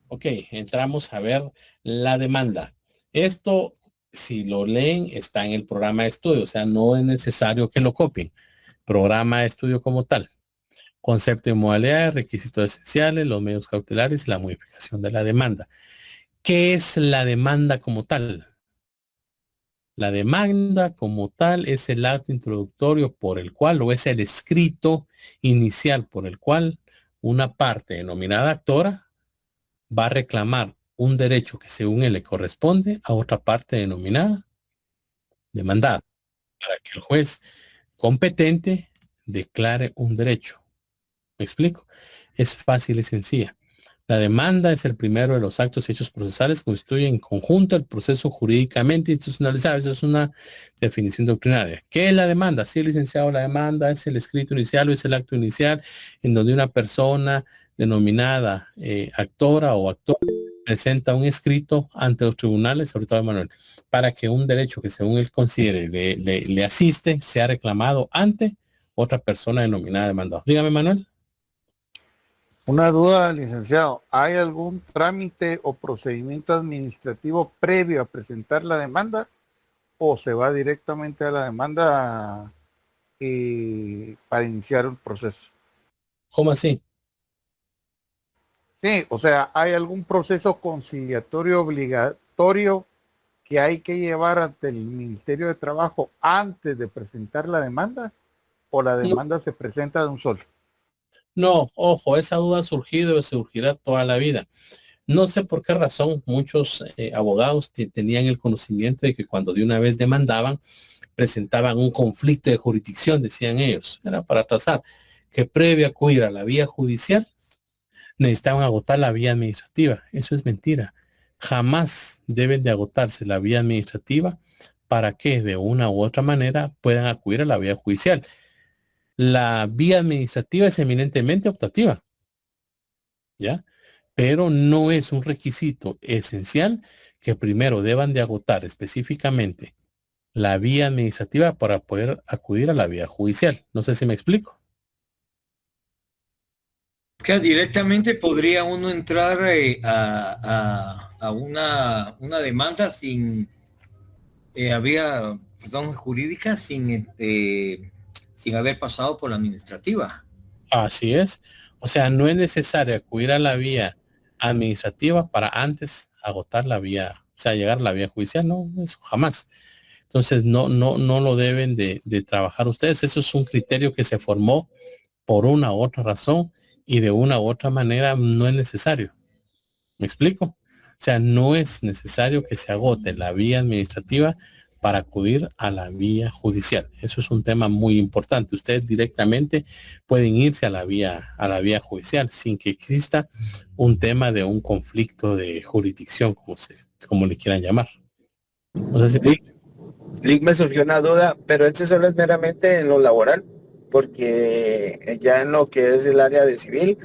Ok, entramos a ver la demanda. Esto, si lo leen, está en el programa de estudio, o sea, no es necesario que lo copien. Programa de estudio como tal. Concepto y modalidades, requisitos esenciales, los medios cautelares y la modificación de la demanda. ¿Qué es la demanda como tal? La demanda como tal es el acto introductorio por el cual, o es el escrito inicial por el cual una parte denominada actora va a reclamar un derecho que según él le corresponde a otra parte denominada demandada, para que el juez competente declare un derecho. ¿Me explico? Es fácil y sencilla. La demanda es el primero de los actos y hechos procesales que constituyen en conjunto el proceso jurídicamente institucionalizado. Esa es una definición doctrinaria. ¿Qué es la demanda? Sí, licenciado, la demanda es el escrito inicial o es el acto inicial en donde una persona denominada actora o actor presenta un escrito ante los tribunales, ahorita Manuel, para que un derecho que según él considere le asiste sea reclamado ante otra persona denominada demandado. Dígame, Manuel. Una duda, licenciado. ¿Hay algún trámite o procedimiento administrativo previo a presentar la demanda o se va directamente a la demanda para iniciar un proceso? ¿Cómo así? Sí, o sea, ¿hay algún proceso conciliatorio obligatorio que hay que llevar ante el Ministerio de Trabajo antes de presentar la demanda o la demanda se presenta de un solo? No, ojo, esa duda ha surgido y surgirá toda la vida. No sé por qué razón muchos abogados tenían el conocimiento de que cuando de una vez demandaban, presentaban un conflicto de jurisdicción, decían ellos. Era para trazar que previo a acudir a la vía judicial, necesitaban agotar la vía administrativa. Eso es mentira. Jamás deben de agotarse la vía administrativa para que de una u otra manera puedan acudir a la vía judicial. La vía administrativa es eminentemente optativa, ¿ya? Pero no es un requisito esencial que primero deban de agotar específicamente la vía administrativa para poder acudir a la vía judicial. No sé si me explico. Que directamente podría uno entrar a una demanda sin vía jurídica sin haber pasado por la administrativa. Así es. O sea, no es necesario acudir a la vía administrativa para antes agotar la vía, o sea, llegar a la vía judicial. No, eso jamás. Entonces, no lo deben de trabajar ustedes. Eso es un criterio que se formó por una u otra razón y de una u otra manera no es necesario. ¿Me explico? O sea, no es necesario que se agote la vía administrativa para acudir a la vía judicial. Eso es un tema muy importante. Ustedes directamente pueden irse a la vía judicial sin que exista un tema de un conflicto de jurisdicción, como le quieran llamar. No sé si... Lick, me surgió una duda, pero este solo es meramente en lo laboral, porque ya en lo que es el área de civil,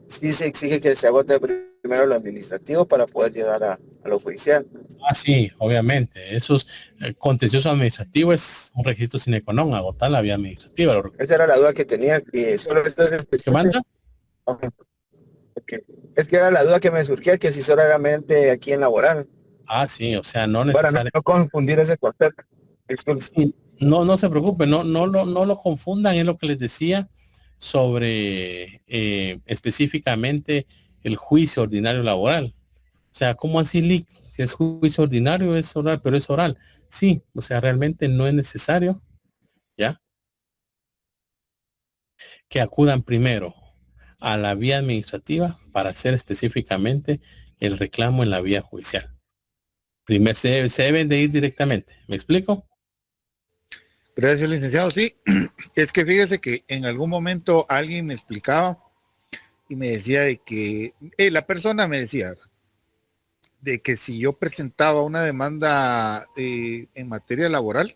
sí se exige que se agote primero lo administrativo para poder llegar a lo judicial. Ah, sí, obviamente. Eso es contencioso administrativo, es un requisito sine qua non, agotar la vía administrativa. Esa era la duda que tenía. Y solo esto es ¿Qué manda? Okay. Es que era la duda que me surgía, que si solamente aquí en laboral. Ah, sí, o sea, no necesariamente. Para no confundir ese concepto. Sí, no se preocupe, no lo confundan, es lo que les decía sobre específicamente el juicio ordinario laboral. O sea, ¿cómo así, Lick? que es juicio ordinario, es oral, pero es oral. Sí, o sea, realmente no es necesario, ¿ya? Que acudan primero a la vía administrativa para hacer específicamente el reclamo en la vía judicial. Primero se deben de ir directamente. ¿Me explico? Gracias, licenciado. Sí, es que fíjese que en algún momento alguien me explicaba y me decía de que, la persona me decía de que si yo presentaba una demanda en materia laboral,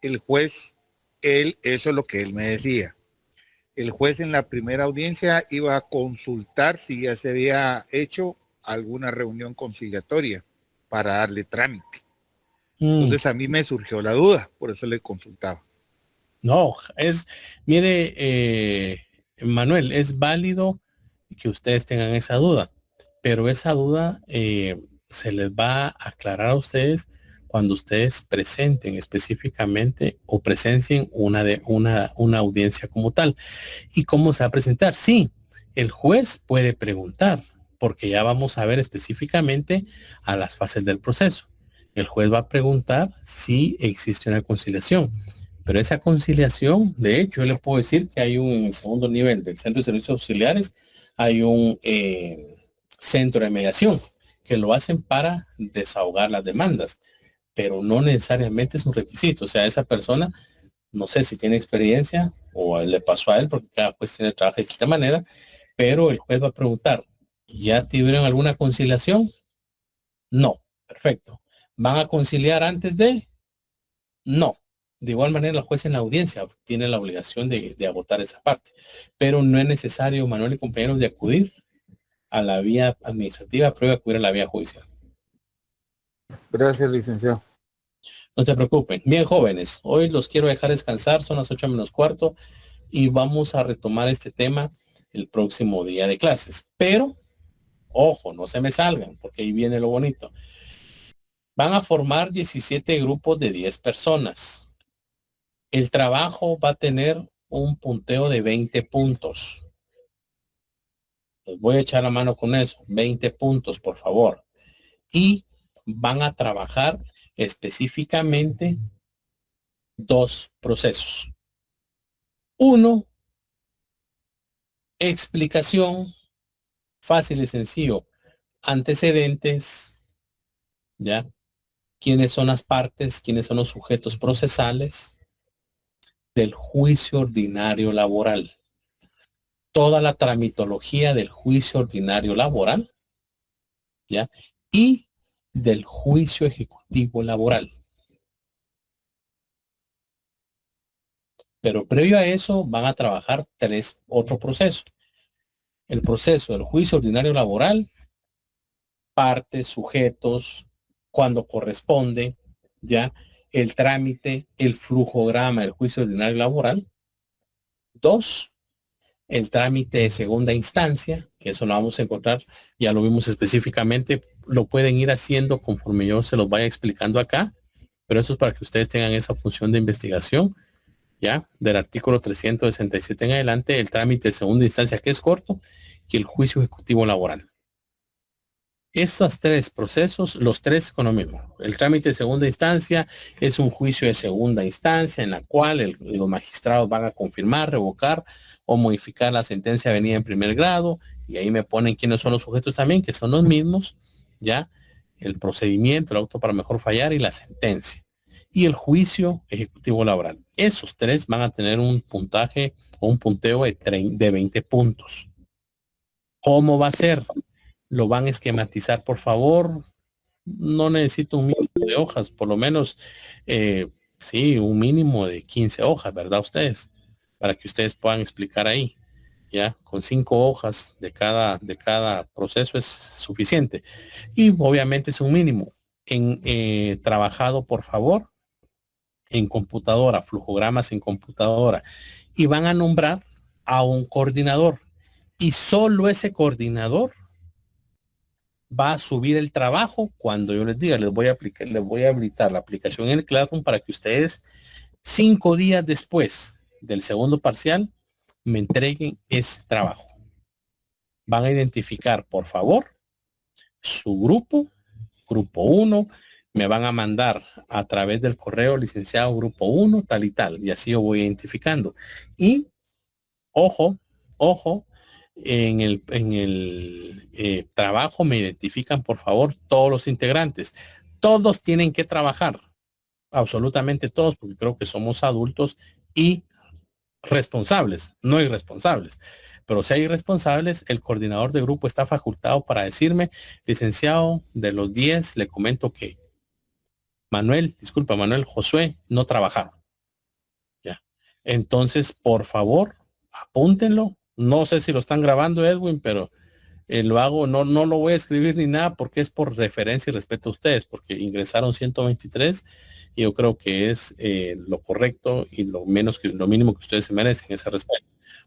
el juez, eso es lo que él me decía. El juez en la primera audiencia iba a consultar si ya se había hecho alguna reunión conciliatoria para darle trámite. Entonces a mí me surgió la duda, por eso le consultaba. No, mire, Manuel, es válido que ustedes tengan esa duda, pero esa duda se les va a aclarar a ustedes cuando ustedes presenten específicamente o presencien una audiencia como tal. ¿Y cómo se va a presentar? Sí, el juez puede preguntar, porque ya vamos a ver específicamente a las fases del proceso. El juez va a preguntar si existe una conciliación. Pero esa conciliación, de hecho, yo le puedo decir que hay un segundo nivel del Centro de Servicios Auxiliares, hay un centro de mediación que lo hacen para desahogar las demandas, pero no necesariamente es un requisito. O sea, esa persona, no sé si tiene experiencia o le pasó a él, porque cada juez tiene trabajo de esta manera, pero el juez va a preguntar, ¿ya tuvieron alguna conciliación? No, perfecto. ¿Van a conciliar antes de? No. De igual manera, el juez en la audiencia tiene la obligación de agotar esa parte. Pero no es necesario, Manuel y compañeros, de acudir a la vía administrativa, pero acudir a la vía judicial. Gracias, licenciado. No se preocupen. Bien, jóvenes, hoy los quiero dejar descansar, son las 8:45 y vamos a retomar este tema el próximo día de clases. Pero, ojo, no se me salgan, porque ahí viene lo bonito. Van a formar 17 grupos de 10 personas. El trabajo va a tener un punteo de 20 puntos. Les voy a echar la mano con eso. 20 puntos, por favor. Y van a trabajar específicamente 2 procesos. 1, explicación, fácil y sencillo. Antecedentes, ¿ya? ¿Quiénes son las partes? ¿Quiénes son los sujetos procesales del juicio ordinario laboral? Toda la tramitología del juicio ordinario laboral, ¿ya? Y del juicio ejecutivo laboral. Pero previo a eso van a trabajar otro proceso. El proceso del juicio ordinario laboral, partes, sujetos, cuando corresponde, ¿ya? El trámite, el flujograma del juicio ordinario laboral. 2, el trámite de segunda instancia, que eso lo vamos a encontrar, ya lo vimos específicamente, lo pueden ir haciendo conforme yo se los vaya explicando acá, pero eso es para que ustedes tengan esa función de investigación, ya, del artículo 367 en adelante, el trámite de segunda instancia, que es corto, y el juicio ejecutivo laboral. Estos 3 procesos, los 3 con lo mismo. El trámite de segunda instancia es un juicio de segunda instancia en la cual los magistrados van a confirmar, revocar o modificar la sentencia venida en primer grado, y ahí me ponen quiénes son los sujetos también, que son los mismos, ya, el procedimiento, el auto para mejor fallar y la sentencia. Y el juicio ejecutivo laboral. Esos 3 van a tener un puntaje o un punteo de 20 puntos. ¿Cómo va a ser? Lo van a esquematizar, por favor. No necesito un mínimo de hojas, por lo menos, sí, un mínimo de 15 hojas, ¿verdad? Ustedes, para que ustedes puedan explicar ahí, ya, con 5 hojas de cada proceso es suficiente. Y obviamente es un mínimo. Trabajado, por favor, en computadora, flujogramas en computadora. Y van a nombrar a un coordinador. Y solo ese coordinador va a subir el trabajo cuando yo les diga. Les voy a habilitar la aplicación en el Classroom para que ustedes 5 días después del segundo parcial me entreguen ese trabajo. Van a identificar, por favor, su grupo grupo 1, me van a mandar a través del correo licenciado grupo 1, tal y tal, y así yo voy identificando. Y ojo, en el trabajo me identifican, por favor, todos los integrantes. Todos tienen que trabajar, absolutamente todos, porque creo que somos adultos y responsables, no irresponsables. Pero si hay irresponsables, el coordinador de grupo está facultado para decirme, licenciado, de los 10, le comento que Manuel Josué no trabajaron. Ya. Entonces, por favor, apúntenlo. No sé si lo están grabando, Edwin, pero lo hago, no lo voy a escribir ni nada porque es por referencia y respeto a ustedes, porque ingresaron 123 y yo creo que es lo correcto y lo mínimo que ustedes se merecen ese respeto.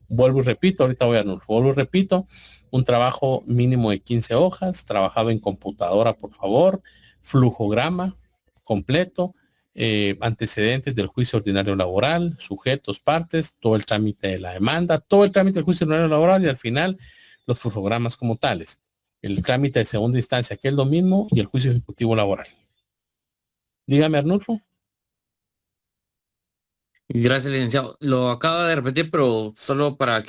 Vuelvo y repito, ahorita voy a vuelvo y repito, un trabajo mínimo de 15 hojas, trabajado en computadora, por favor, flujograma completo, antecedentes del juicio ordinario laboral, sujetos, partes, todo el trámite de la demanda, todo el trámite del juicio ordinario laboral y al final los flujogramas como tales. El trámite de segunda instancia, que es lo mismo, y el juicio ejecutivo laboral. Dígame, Arnulfo. Gracias, licenciado. Lo acabo de repetir, pero solo para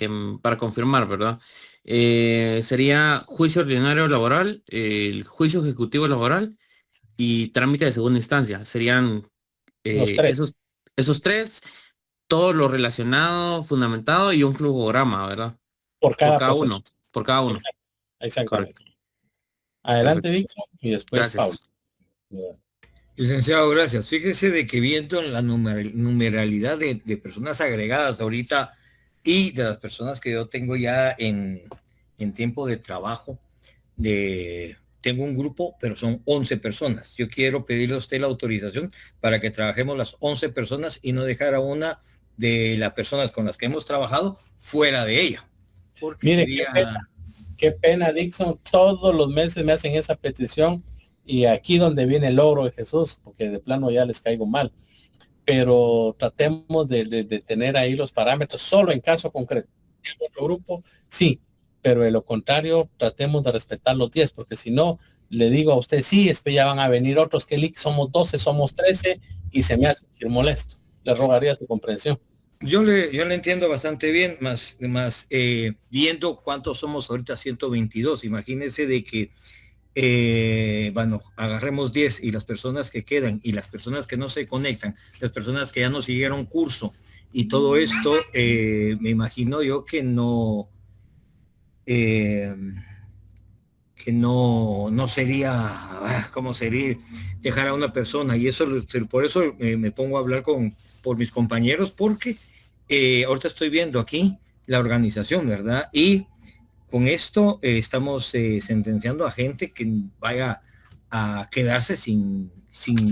confirmar, ¿verdad? Sería juicio ordinario laboral, el juicio ejecutivo laboral y trámite de segunda instancia. Serían esos tres, todo lo relacionado, fundamentado y un flujograma, ¿verdad? Por cada uno. Por cada uno. Exactamente. Adelante, Dixon, y después Gracias. Pablo. Licenciado, gracias. Fíjese de que viendo en la numeralidad de personas agregadas ahorita y de las personas que yo tengo ya en tiempo de trabajo, tengo un grupo, pero son 11 personas. Yo quiero pedirle a usted la autorización para que trabajemos las 11 personas y no dejar a una de las personas con las que hemos trabajado fuera de ella. Porque mire, sería... qué pena, Dixon. Todos los meses me hacen esa petición. Y aquí donde viene el logro de Jesús, porque de plano ya les caigo mal. Pero tratemos de tener ahí los parámetros, solo en caso concreto. En otro grupo, sí, pero de lo contrario, tratemos de respetar los 10, porque si no, le digo a usted, sí, ya van a venir otros, que somos 12, somos 13, y se me hace molesto. Le rogaría su comprensión. Yo le entiendo bastante bien, más viendo cuántos somos ahorita, 122. Imagínense de que bueno, agarremos 10 y las personas que quedan y las personas que no se conectan, las personas que ya no siguieron curso y todo esto, me imagino yo que no sería, ¿cómo sería dejar a una persona? Y eso, por eso me pongo a hablar por mis compañeros, porque ahorita estoy viendo aquí la organización, ¿verdad? Y con esto estamos sentenciando a gente que vaya a quedarse sin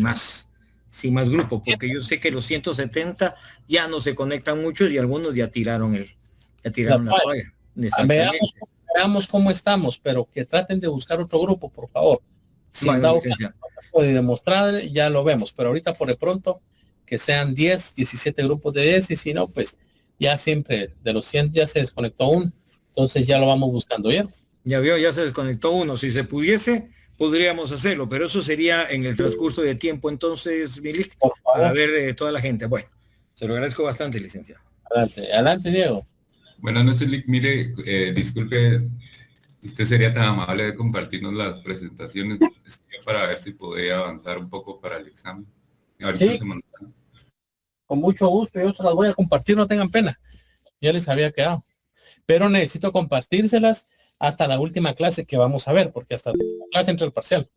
más grupo, porque yo sé que los 170 ya no se conectan muchos y algunos ya tiraron la toalla. Veamos cómo estamos, pero que traten de buscar otro grupo, por favor. Si bueno, puede demostrar, ya lo vemos, pero ahorita por de pronto que sean 10, 17 grupos de 10 y si no, pues ya siempre de los 100 ya se desconectó uno. Entonces ya lo vamos buscando bien. Ya vio, ya se desconectó uno. Si se pudiese, podríamos hacerlo, pero eso sería en el transcurso de tiempo. Entonces, Milik, para ver toda la gente. Bueno, se lo agradezco bastante, licenciado. Adelante, Diego. Buenas noches, Lick. Mire, disculpe, usted sería tan amable de compartirnos las presentaciones para ver si podría avanzar un poco para el examen. Sí, con mucho gusto, yo se las voy a compartir, no tengan pena. Ya les había quedado. Pero necesito compartírselas hasta la última clase que vamos a ver, porque hasta la clase entra el parcial.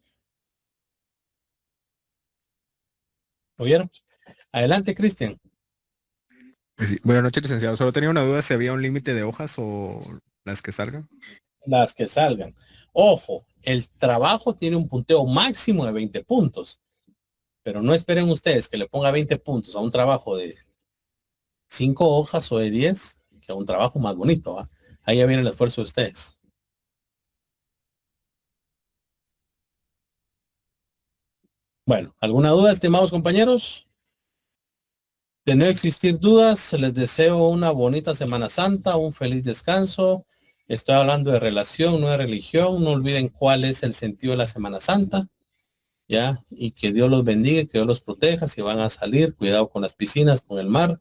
¿Oyeron? Adelante, Cristian. Sí. Buenas noches, licenciado. Solo tenía una duda si había un límite de hojas o las que salgan. Las que salgan. Ojo, el trabajo tiene un punteo máximo de 20 puntos. Pero no esperen ustedes que le ponga 20 puntos a un trabajo de 5 hojas o de 10. Que un trabajo más bonito, ¿eh? Ahí ya viene el esfuerzo de ustedes. Bueno, ¿alguna duda, estimados compañeros? De no existir dudas, les deseo una bonita Semana Santa, un feliz descanso. Estoy hablando de relación, no de religión. No olviden cuál es el sentido de la Semana Santa. ya, y que Dios los bendiga, que Dios los proteja. Si van a salir, cuidado con las piscinas, con el mar.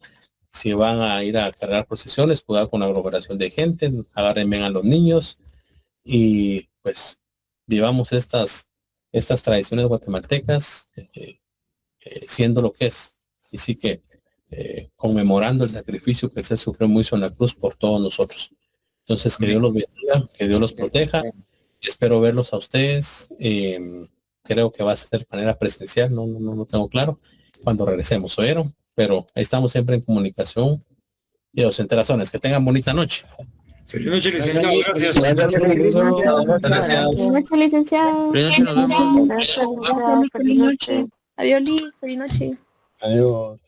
Si van a ir a cargar procesiones, cuidado con la aglomeración de gente, agarren bien a los niños y pues vivamos estas tradiciones guatemaltecas siendo lo que es. Y sí que conmemorando el sacrificio que el Supremo hizo en la cruz por todos nosotros. Entonces, que Dios los bendiga, que Dios los proteja. Espero verlos a ustedes. Creo que va a ser de manera presencial, no tengo claro, cuando regresemos, ¿oyeron? Pero ahí estamos siempre en comunicación y a los enterazones. Que tengan bonita noche. Feliz noche, licenciado. Gracias. Feliz noche, licenciado. Feliz noche, nos vemos. Feliz noche. Adiós, Liz. Feliz noche. Adiós.